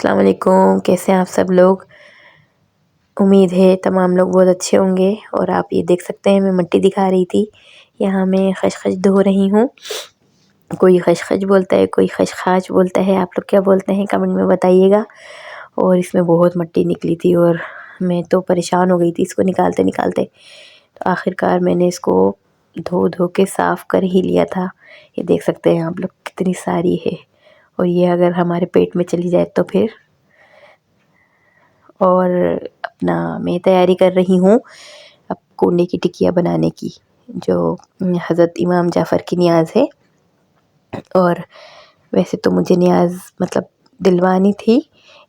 अस्सलाम वालेकुम। कैसे हैं आप सब लोग? उम्मीद है तमाम लोग बहुत अच्छे होंगे। और आप ये देख सकते हैं मैं मिट्टी दिखा रही थी। यहाँ मैं खशखश धो रही हूँ। कोई खशखश बोलता है, कोई खशखाश बोलता है। आप लोग क्या बोलते हैं कमेंट में बताइएगा। और इसमें बहुत मिट्टी निकली थी और मैं तो परेशान हो गई थी इसको निकालते-निकालते। तो आखिरकार मैंने इसको धो-धो के साफ़ कर ही लिया था। ये देख सकते हैं आप लोग कितनी सारी है। और ये अगर हमारे पेट में चली जाए तो फिर। और अपना मैं तैयारी कर रही हूँ अब कोंडे की टिकिया बनाने की, जो हज़रत इमाम जाफ़र की नियाज़ है। और वैसे तो मुझे नियाज़ मतलब दिलवानी थी,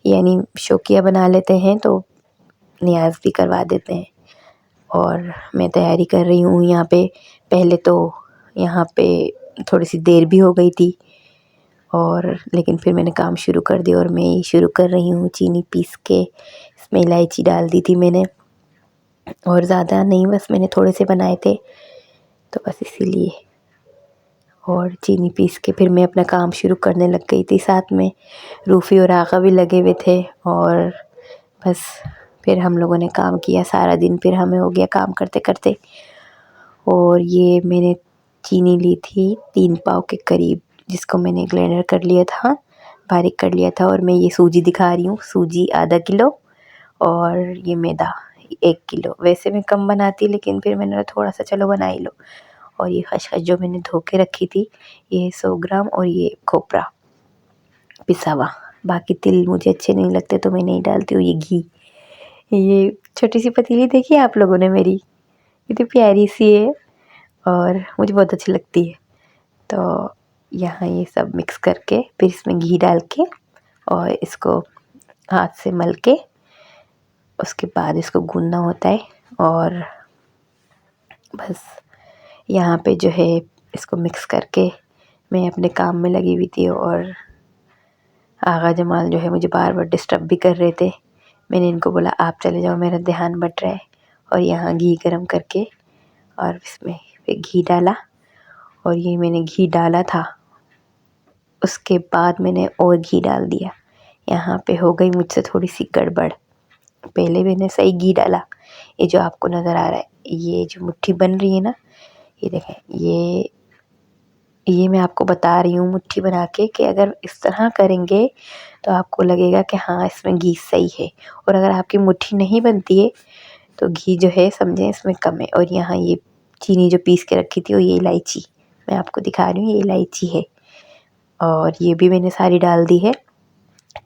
यानी शौकिया बना लेते हैं तो नियाज़ भी करवा देते हैं। और मैं तैयारी कर रही हूँ यहाँ पे। पहले तो यहाँ पे थोड़ी सी देर भी हो गई थी और लेकिन फिर मैंने काम शुरू कर दिया और मैं ये शुरू कर रही हूँ। चीनी पीस के इसमें इलायची डाल दी थी मैंने, और ज़्यादा नहीं, बस मैंने थोड़े से बनाए थे तो बस इसीलिए। और चीनी पीस के फिर मैं अपना काम शुरू करने लग गई थी। साथ में रूफ़ी और आगा भी लगे हुए थे और बस फिर हम लोगों ने काम किया सारा दिन। फिर हमें हो गया काम करते-करते। और ये मैंने चीनी ली थी 3 पाव के करीब, जिसको मैंने ग्राइंडर कर लिया था, बारीक कर लिया था। और मैं ये सूजी दिखा रही हूँ, सूजी आधा किलो और ये मैदा 1 किलो। वैसे मैं कम बनाती लेकिन फिर मैंने थोड़ा सा चलो बना ही लो। और ये खसखस जो मैंने धो के रखी थी ये 100 ग्राम, और ये खोपरा पिसा हुआ। बाकी तिल मुझे अच्छे नहीं लगते तो मैं नहीं डालती हूँ। ये घी, ये छोटी सी पतीली देखी आप लोगों ने मेरी, कितनी प्यारी सी है और मुझे बहुत अच्छी लगती है। तो यहाँ ये सब मिक्स करके फिर इसमें घी डाल के और इसको हाथ से मल के उसके बाद इसको गूंदना होता है। और बस यहाँ पे जो है इसको मिक्स करके मैं अपने काम में लगी हुई थी। और आगा जमाल जो है मुझे बार बार डिस्टर्ब भी कर रहे थे। मैंने इनको बोला आप चले जाओ, मेरा ध्यान बट रहा है। और यहाँ घी गरम करके और इसमें फिर घी डाला, और ये मैंने घी डाला था, उसके बाद मैंने और घी डाल दिया। यहाँ पे हो गई मुझसे थोड़ी सी गड़बड़। पहले मैंने सही घी डाला, ये जो आपको नज़र आ रहा है, ये जो मुट्ठी बन रही है ना, ये देखें, ये मैं आपको बता रही हूँ मुट्ठी बना के कि अगर इस तरह करेंगे तो आपको लगेगा कि हाँ इसमें घी सही है। और अगर आपकी मुट्ठी नहीं बनती है तो घी जो है समझें इसमें कम है। और यहाँ ये चीनी जो पीस के रखी थी और ये इलायची मैं आपको दिखा रही हूँ, ये इलायची है और ये भी मैंने सारी डाल दी है।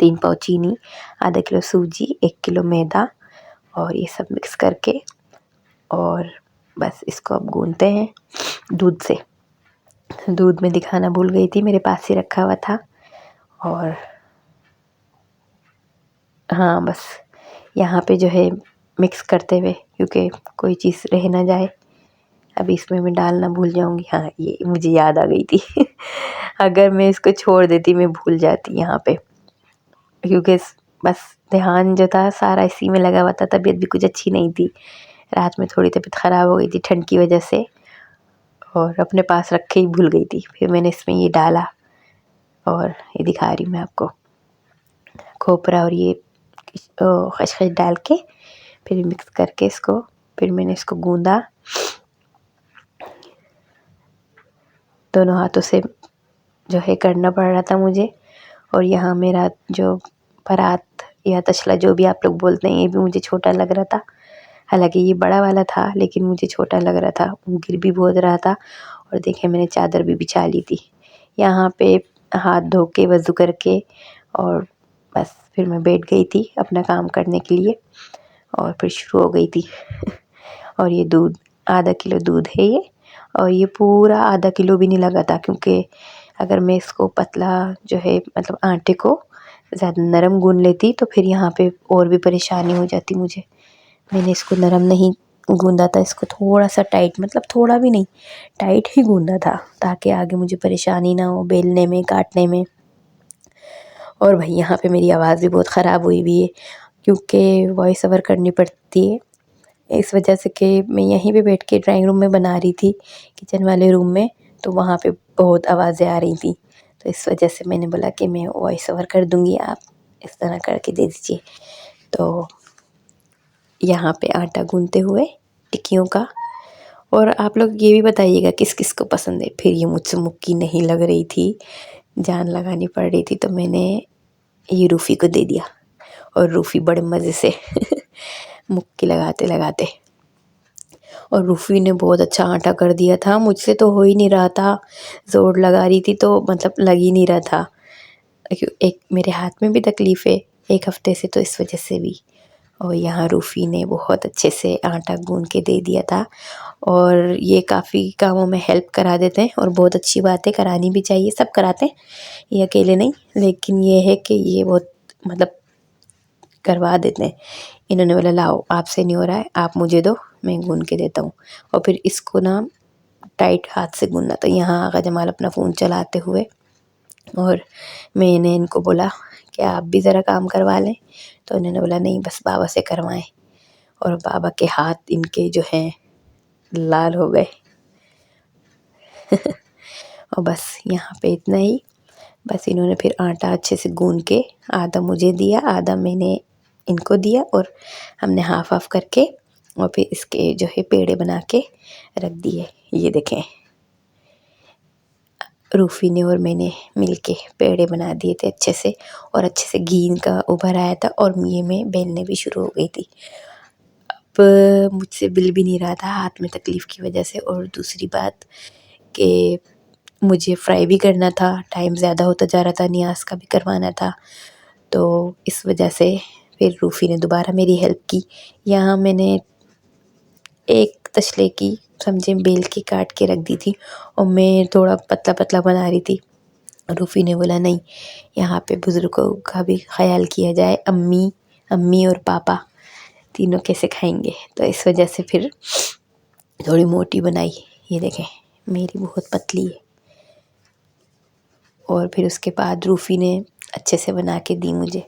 3 पाव चीनी, आधा किलो सूजी, 1 किलो मैदा, और ये सब मिक्स करके और बस इसको अब गूंथते हैं दूध से। दूध में दिखाना भूल गई थी, मेरे पास ही रखा हुआ था। और हाँ बस यहाँ पे जो है मिक्स करते हुए, क्योंकि कोई चीज़ रह ना जाए, अभी इसमें मैं डालना भूल जाऊँगी। हाँ ये मुझे याद आ गई थी अगर मैं इसको छोड़ देती मैं भूल जाती यहाँ पे, क्योंकि बस ध्यान जो था सारा इसी में लगा हुआ था। तबीयत भी कुछ अच्छी नहीं थी, रात में थोड़ी तबीयत ख़राब हो गई थी ठंड की वजह से, और अपने पास रख के ही भूल गई थी। फिर मैंने इसमें ये डाला और ये दिखा रही हूँ मैं आपको, खोपरा और ये खसखस डाल के फिर मिक्स करके इसको, फिर मैंने इसको गूंदा दोनों हाथों से, जो है करना पड़ रहा था मुझे। और यहाँ मेरा जो परात या तसला जो भी आप लोग बोलते हैं, ये भी मुझे छोटा लग रहा था। हालांकि ये बड़ा वाला था लेकिन मुझे छोटा लग रहा था, गिर भी बहुत रहा था। और देखें मैंने चादर भी बिछा ली थी यहाँ पे, हाथ धो के वज़ू करके, और बस फिर मैं बैठ गई थी अपना काम करने के लिए और फिर शुरू हो गई थी और ये दूध, आधा किलो दूध है ये, और ये पूरा आधा किलो भी नहीं लगा था, क्योंकि अगर मैं इसको पतला जो है मतलब आटे को ज़्यादा नरम गूंद लेती तो फिर यहाँ पे और भी परेशानी हो जाती मुझे। मैंने इसको नरम नहीं गूंदा था, इसको थोड़ा सा टाइट, मतलब थोड़ा भी नहीं, टाइट ही गूंदा था, ताकि आगे मुझे परेशानी ना हो बेलने में, काटने में। और भाई यहाँ पे मेरी आवाज़ भी बहुत ख़राब हुई हुई है, क्योंकि वॉइस ओवर करनी पड़ती है इस वजह से कि मैं यहीं पे बैठ के ड्राइंग रूम में बना रही थी, किचन वाले रूम में, तो वहाँ पे बहुत आवाज़ें आ रही थी। तो इस वजह से मैंने बोला कि मैं वॉइस ओवर कर दूँगी, आप इस तरह करके दे दीजिए। तो यहाँ पे आटा गूंथते हुए टिक्कियों का। और आप लोग ये भी बताइएगा किस किस को पसंद है। फिर ये मुझसे मुक्की नहीं लग रही थी, जान लगानी पड़ रही थी, तो मैंने ये रूफ़ी को दे दिया और रूफ़ी बड़े मज़े से मुक्की लगाते लगाते, और रूफ़ी ने बहुत अच्छा आटा कर दिया था। मुझसे तो हो ही नहीं रहा था, ज़ोर लगा रही थी तो मतलब लग ही नहीं रहा था। एक मेरे हाथ में भी तकलीफ़ है 1 हफ़्ते से, तो इस वजह से भी। और यहाँ रूफ़ी ने बहुत अच्छे से आटा गूँध के दे दिया था। और ये काफ़ी कामों में हेल्प करा देते हैं और बहुत अच्छी बात है, करानी भी चाहिए, सब कराते हैं, ये अकेले नहीं। लेकिन ये है कि ये बहुत मतलब करवा देते हैं। इन्होंने बोला लाओ आपसे नहीं हो रहा है, आप मुझे दो, मैं गूँध के देता हूँ। और फिर इसको ना टाइट हाथ से गूँधना। तो यहाँ आगा जमाल अपना फ़ोन चलाते हुए, और मैंने इनको बोला कि आप भी ज़रा काम करवा लें। तो इन्होंने बोला नहीं बस बाबा से करवाएं। और बाबा के हाथ इनके जो हैं लाल हो गए। और बस यहाँ पे इतना ही। बस इन्होंने फिर आटा अच्छे से गूँध के आधा मुझे दिया, आधा मैंने इनको दिया, और हमने हाफ़ हाफ़ करके और फिर इसके जो है पेड़े बना के रख दिए। ये देखें, रूफ़ी ने और मैंने मिलके पेड़े बना दिए थे अच्छे से, और अच्छे से घी इनका उभर आया था, और ये मैं बेलने भी शुरू हो गई थी। अब मुझसे बिल भी नहीं रहा था हाथ में तकलीफ़ की वजह से। और दूसरी बात कि मुझे फ्राई भी करना था, टाइम ज़्यादा होता जा रहा था, नियाज़ का भी करवाना था, तो इस वजह से फिर रूफ़ी ने दोबारा मेरी हेल्प की। यहाँ मैंने एक तसले की समझे बेल के काट के रख दी थी, और मैं थोड़ा पतला पतला बना रही थी। रूफ़ी ने बोला नहीं, यहाँ पे बुज़ुर्गों का भी ख़्याल किया जाए, अम्मी और पापा तीनों कैसे खाएंगे। तो इस वजह से फिर थोड़ी मोटी बनाई। ये देखें मेरी बहुत पतली है। और फिर उसके बाद रूफ़ी ने अच्छे से बना के दी मुझे,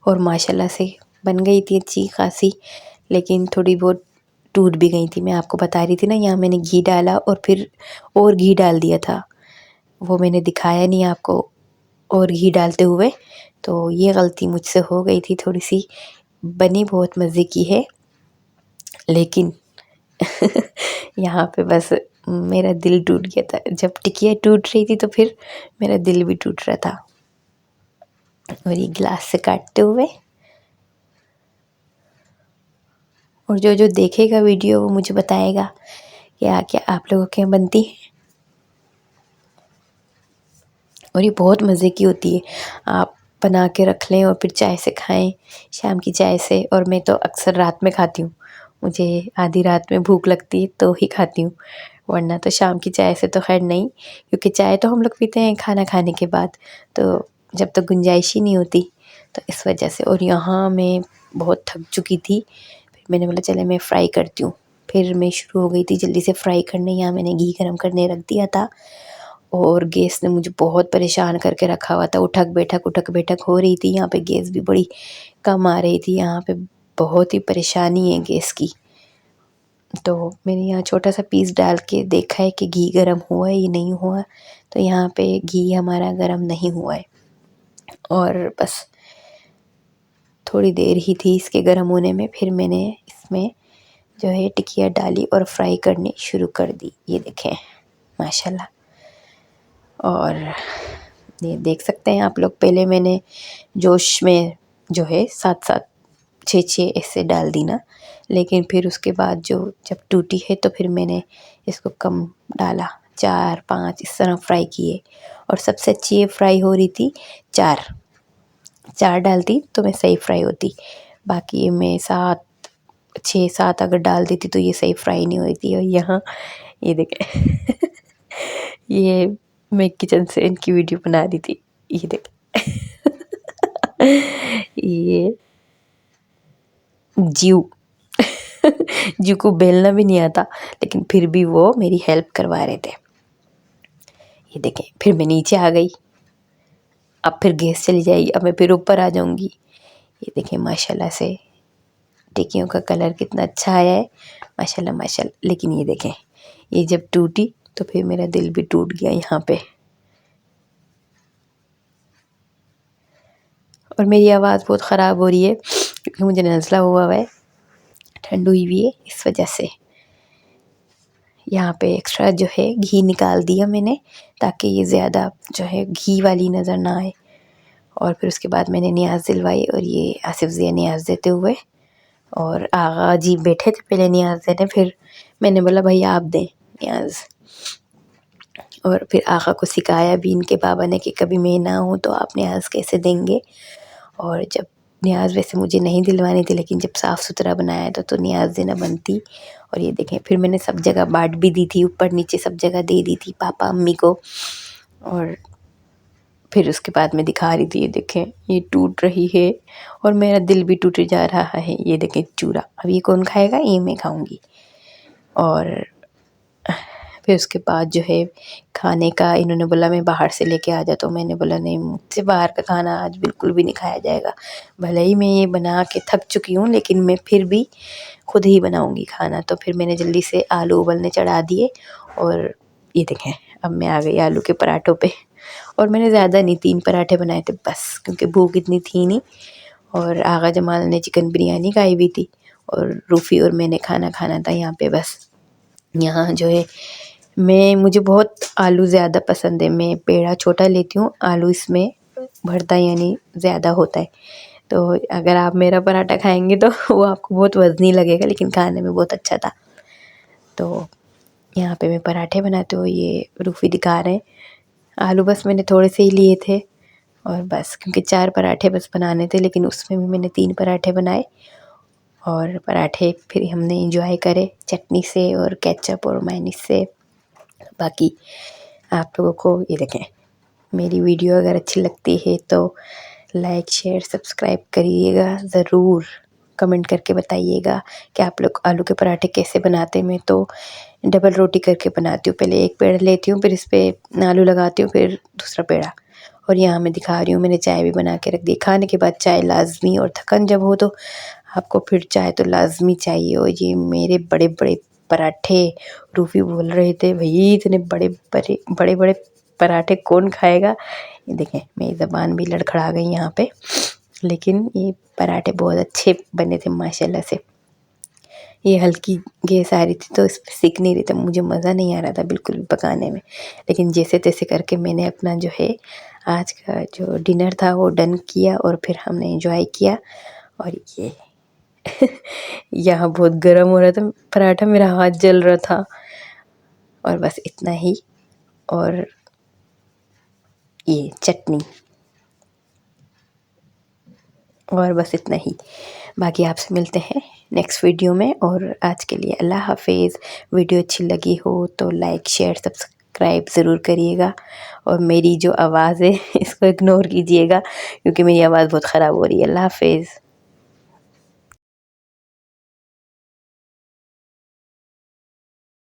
और माशाल्लाह से बन गई थी अच्छी खासी, लेकिन थोड़ी बहुत टूट भी गई थी। मैं आपको बता रही थी ना, यहाँ मैंने घी डाला और फिर और घी डाल दिया था, वो मैंने दिखाया नहीं आपको और घी डालते हुए, तो ये गलती मुझसे हो गई थी थोड़ी सी। बनी बहुत मज़े की है, लेकिन यहाँ पे बस मेरा दिल टूट गया था। जब टिकिया टूट रही थी तो फिर मेरा दिल भी टूट रहा था। और ये गिलास से काटते हुए, और जो जो देखेगा वीडियो वो मुझे बताएगा कि क्या आप लोगों के यहाँ बनती है। और ये बहुत मज़े की होती है, आप बना के रख लें और फिर चाय से खाएं, शाम की चाय से। और मैं तो अक्सर रात में खाती हूँ, मुझे आधी रात में भूख लगती है तो ही खाती हूँ, वरना तो शाम की चाय से तो खैर नहीं, क्योंकि चाय तो हम लोग पीते हैं खाना खाने के बाद, तो जब तक गुंजाइश ही नहीं होती, तो इस वजह से। और यहाँ मैं बहुत थक चुकी थी, फिर मैंने बोला चले मैं फ़्राई करती हूँ। फिर मैं शुरू हो गई थी जल्दी से फ्राई करने। यहाँ मैंने घी गरम करने रख दिया था, और गैस ने मुझे बहुत परेशान करके रखा हुआ था। उठक बैठक हो रही थी, यहाँ पे गैस भी बड़ी कम आ रही थी। यहाँ पे बहुत ही परेशानी है गैस की। तो मैंने यहाँ छोटा सा पीस डाल के देखा है कि घी गरम हुआ है या नहीं हुआ। तो यहाँ पे घी हमारा गरम नहीं हुआ है, और बस थोड़ी देर ही थी इसके गरम होने में। फिर मैंने इसमें जो है टिकिया डाली और फ्राई करनी शुरू कर दी। ये देखें माशाल्लाह। और ये देख सकते हैं आप लोग, पहले मैंने जोश में जो है 7-7 6-6 ऐसे डाल दी ना, लेकिन फिर उसके बाद जो जब टूटी है तो फिर मैंने इसको कम डाला, 4-5 इस तरह फ्राई किए। और सबसे अच्छी ये फ्राई हो रही थी 4 डालती तो मैं सही फ्राई होती। बाकी ये मैं 6-7 अगर डाल देती तो ये सही फ्राई नहीं हुई थी। और यहाँ ये देखें ये मैं किचन से इनकी वीडियो बना रही थी। ये देखें ये जीव जीव को बेलना भी नहीं आता, लेकिन फिर भी वो मेरी हेल्प करवा रहे थे। ये देखें फिर मैं नीचे आ गई, अब फिर गैस चली जाएगी, अब मैं फिर ऊपर आ जाऊंगी। ये देखें माशाल्लाह से टिक्कियों का कलर कितना अच्छा आया है, माशाल्लाह माशाल्लाह। लेकिन ये देखें ये जब टूटी तो फिर मेरा दिल भी टूट गया यहाँ पे। और मेरी आवाज़ बहुत ख़राब हो रही है क्योंकि मुझे नज़ला हुआ है, ठंड हुई हुई है, इस वजह से। यहाँ पे एक्स्ट्रा जो है घी निकाल दिया मैंने, ताकि ये ज़्यादा जो है घी वाली नज़र ना आए। और फिर उसके बाद मैंने नियाज़ दिलवाई, और ये आसिफ ज़िया नियाज़ देते हुए, और आगा जी बैठे थे पहले नियाज़ देने, फिर मैंने बोला भाई आप दें नियाज़। और फिर आगा को सिखाया भी इनके बाबा ने कि कभी मैं ना हूँ तो आप नियाज़ कैसे देंगे। और जब नियाज़ वैसे मुझे नहीं दिलवानी थी, लेकिन जब साफ़ सुथरा बनाया तो नियाज़ देना बनती। और ये देखें, फिर मैंने सब जगह बाँट भी दी थी, ऊपर नीचे सब जगह दे दी थी पापा अम्मी को। और फिर उसके बाद मैं दिखा रही थी, ये देखें ये टूट रही है, और मेरा दिल भी टूटे जा रहा है। ये देखें चूरा, अब ये कौन खाएगा, ये मैं खाऊंगी। और फिर उसके बाद जो है खाने का इन्होंने बोला मैं बाहर से लेके आ जाता हूँ। मैंने बोला नहीं, मुझसे बाहर का खाना आज बिल्कुल भी नहीं खाया जाएगा। भले ही मैं ये बना के थक चुकी हूँ, लेकिन मैं फिर भी खुद ही बनाऊँगी खाना। तो फिर मैंने जल्दी से आलू उबलने चढ़ा दिए, और ये देखें अब मैं आ गई आलू के पराठों पे। और मैंने ज़्यादा नहीं, 3 पराठे बनाए थे बस, क्योंकि भूख इतनी थी नहीं। और आगा जमाल ने चिकन बिरयानी खाई हुई थी, और रूफ़ी और मैंने खाना खाना था यहाँ पे बस। यहाँ जो है मुझे बहुत आलू ज़्यादा पसंद है, मैं पेड़ा छोटा लेती हूँ, आलू इसमें भरता यानी ज़्यादा होता है। तो अगर आप मेरा पराठा खाएंगे तो वो आपको बहुत वज़नी लगेगा, लेकिन खाने में बहुत अच्छा था। तो यहाँ पे मैं पराठे बनाते हुए ये रूफ़ी दिखा रहे हैं। आलू बस मैंने थोड़े से ही लिए थे, और बस क्योंकि 4 पराठे बस बनाने थे, लेकिन उसमें भी मैंने 3 पराठे बनाए। और पराठे फिर हमने एंजॉय करे चटनी से और केचप और मेयोनीज से। बाकी आप लोगों को ये देखें, मेरी वीडियो अगर अच्छी लगती है तो लाइक शेयर सब्सक्राइब करिएगा ज़रूर। कमेंट करके बताइएगा कि आप लोग आलू के पराठे कैसे बनाते हैं। मैं तो डबल रोटी करके बनाती हूँ, पहले एक पेड़ा लेती हूँ, फिर इस पर आलू लगाती हूँ, फिर दूसरा पेड़ा। और यहाँ मैं दिखा रही हूँ, मैंने चाय भी बना के रख दी। खाने के बाद चाय लाजमी, और थकन जब हो तो आपको फिर चाय तो लाजमी चाहिए। और ये मेरे बड़े बड़े पराठे, रूफ़ी बोल रहे थे भई इतने बड़े बड़े बड़े पराठे कौन खाएगा। ये देखें मेरी ज़बान भी लड़खड़ा गई यहाँ पे, लेकिन ये पराठे बहुत अच्छे बने थे माशाल्लाह से। ये हल्की गैस आ रही थी तो इस पर सीख नहीं रही थी, मुझे मज़ा नहीं आ रहा था बिल्कुल भी पकाने में। लेकिन जैसे तैसे करके मैंने अपना जो है आज का जो डिनर था वो डन किया, और फिर हमने एंजॉय किया। और ये यहाँ बहुत गर्म हो रहा था पराठा, मेरा हाथ जल रहा था। और बस इतना ही, और ये चटनी, और बस इतना ही। बाकी आपसे मिलते हैं नेक्स्ट वीडियो में, और आज के लिए अल्लाह हाफिज़। वीडियो अच्छी लगी हो तो लाइक शेयर सब्सक्राइब ज़रूर करिएगा। और मेरी जो आवाज़ है इसको इग्नोर कीजिएगा, क्योंकि मेरी आवाज़ बहुत ख़राब हो रही है। अल्लाह हाफिज़।